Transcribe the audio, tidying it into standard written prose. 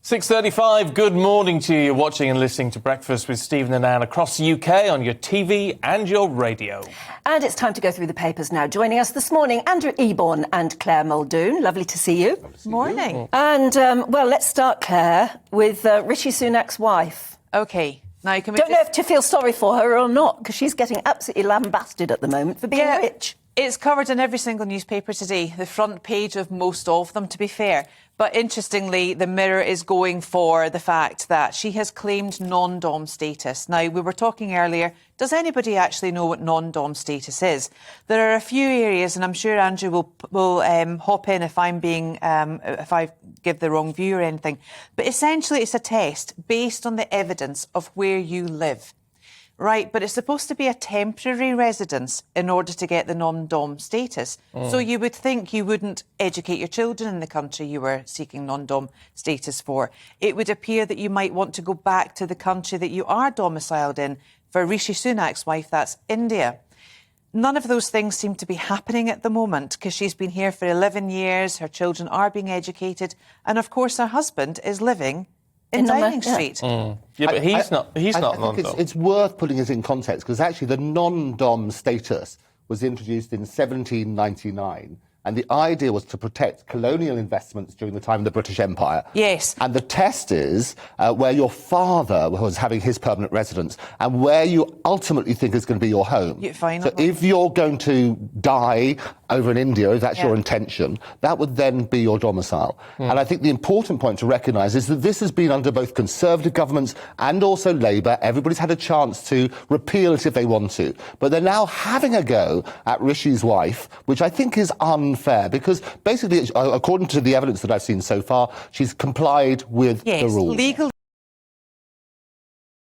6:35, good morning to you. You're watching and listening to Breakfast with Stephen and Anne across the UK on your TV and your radio. And it's time to go through the papers now. Joining us this morning, Andrew Eborn and Claire Muldoon. Lovely to see you. Morning. And, well, let's start, Claire, with Rishi Sunak's wife. OK. Now, you can Don't know if to feel sorry for her or not, because she's getting absolutely lambasted at the moment for being rich. It's covered in every single newspaper today, the front page of most of them, to be fair. But interestingly, the Mirror is going for the fact that she has claimed nondom status. Now, we were talking earlier, does anybody actually know what nondom status is? There are a few areas, and I'm sure Andrew will hop in if if I give the wrong view or anything. But essentially, it's a test based on the evidence of where you live. Right, but it's supposed to be a temporary residence in order to get the non-dom status. So you would think you wouldn't educate your children in the country you were seeking non-dom status for. It would appear that you might want to go back to the country that you are domiciled in. For Rishi Sunak's wife, that's India. None of those things seem to be happening at the moment because she's been here for 11 years, her children are being educated, and of course her husband is living in Downing Street. Yeah, but he's not non-dom. It's worth putting it in context because actually the non-dom status was introduced in 1799 and the idea was to protect colonial investments during the time of the British Empire. Yes. And the test is where your father was having his permanent residence and where you ultimately think is going to be your home. So if you're going to die over in India, if that's your intention, that would then be your domicile. And I think the important point to recognise is that this has been under both Conservative governments and also Labour. Everybody's had a chance to repeal it if they want to. But they're now having a go at Rishi's wife, which I think is unfair, because basically, according to the evidence that I've seen so far, she's complied with the rules. Legal